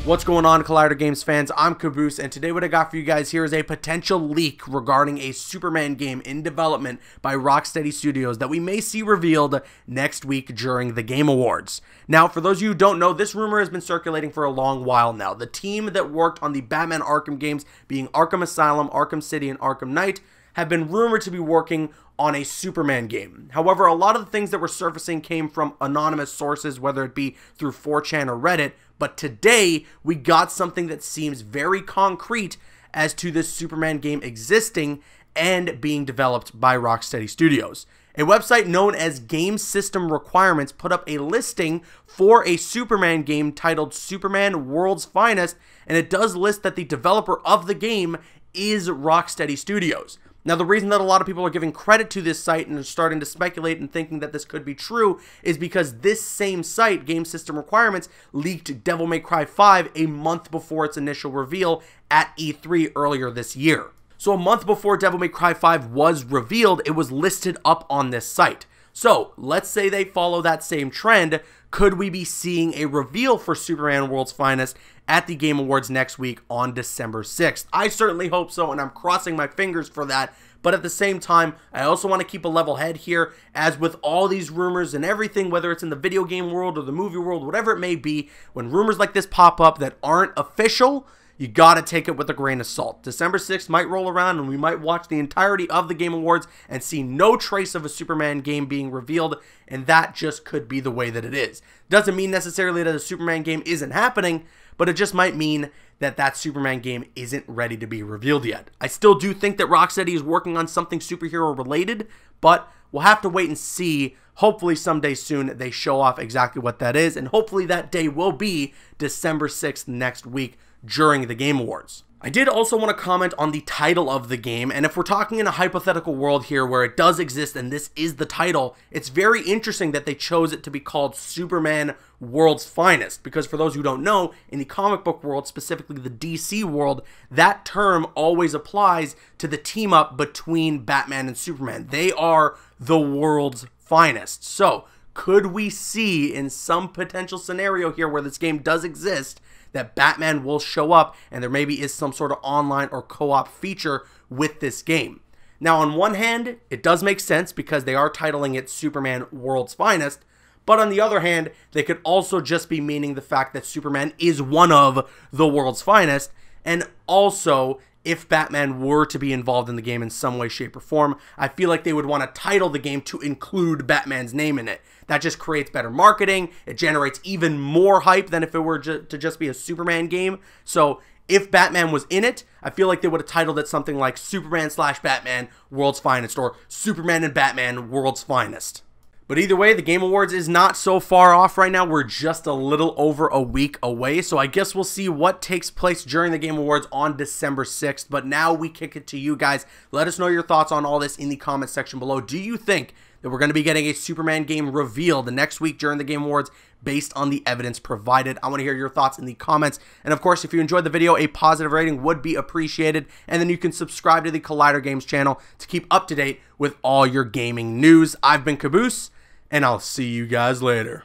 What's going on, Collider Games fans? I'm Caboose, and today what I got for you guys here is a potential leak regarding a Superman game in development by Rocksteady Studios that we may see revealed next week during the Game Awards. Now, for those of you who don't know, this rumor has been circulating for a long while now. The team that worked on the Batman Arkham games, being Arkham Asylum, Arkham City, and Arkham Knight, have been rumored to be working on a Superman game. However, a lot of the things that were surfacing came from anonymous sources, whether it be through 4chan or Reddit, but today we got something that seems very concrete as to this Superman game existing and being developed by Rocksteady Studios. A website known as Game System Requirements put up a listing for a Superman game titled Superman World's Finest, and it does list that the developer of the game is Rocksteady Studios. Now, the reason that a lot of people are giving credit to this site and are starting to speculate and thinking that this could be true is because this same site, Game System Requirements, leaked Devil May Cry 5 a month before its initial reveal at E3 earlier this year. So a month before Devil May Cry 5 was revealed, it was listed up on this site. So, let's say they follow that same trend. Could we be seeing a reveal for Superman World's Finest at the Game Awards next week on December 6th? I certainly hope so, and I'm crossing my fingers for that. But at the same time, I also want to keep a level head here, as with all these rumors and everything, whether it's in the video game world or the movie world, whatever it may be, when rumors like this pop up that aren't official, you gotta take it with a grain of salt. December 6th might roll around and we might watch the entirety of the Game Awards and see no trace of a Superman game being revealed, and that just could be the way that it is. Doesn't mean necessarily that a Superman game isn't happening, but it just might mean that that Superman game isn't ready to be revealed yet. I still do think that Rocksteady is working on something superhero related, but we'll have to wait and see. Hopefully someday soon they show off exactly what that is, and hopefully that day will be December 6th next week during the Game Awards. I did also want to comment on the title of the game, and if we're talking in a hypothetical world here where it does exist and this is the title, it's very interesting that they chose it to be called Superman World's Finest, because for those who don't know, in the comic book world, specifically the DC world, that term always applies to the team up between Batman and Superman. They are the world's finest. So, could we see in some potential scenario here where this game does exist that Batman will show up and there maybe is some sort of online or co-op feature with this game? Now, on one hand, it does make sense because they are titling it Superman World's Finest, but on the other hand, they could also just be meaning the fact that Superman is one of the world's finest, and also, if Batman were to be involved in the game in some way, shape, or form, I feel like they would want to title the game to include Batman's name in it. That just creates better marketing. It generates even more hype than if it were to just be a Superman game. So if Batman was in it, I feel like they would have titled it something like Superman/Batman World's Finest, or Superman and Batman World's Finest. But either way, the Game Awards is not so far off right now. We're just a little over a week away. So I guess we'll see what takes place during the Game Awards on December 6th. But now we kick it to you guys. Let us know your thoughts on all this in the comment section below. Do you think that we're going to be getting a Superman game revealed next week during the Game Awards based on the evidence provided? I want to hear your thoughts in the comments. And of course, if you enjoyed the video, a positive rating would be appreciated. And then you can subscribe to the Collider Games channel to keep up to date with all your gaming news. I've been Caboose, and I'll see you guys later.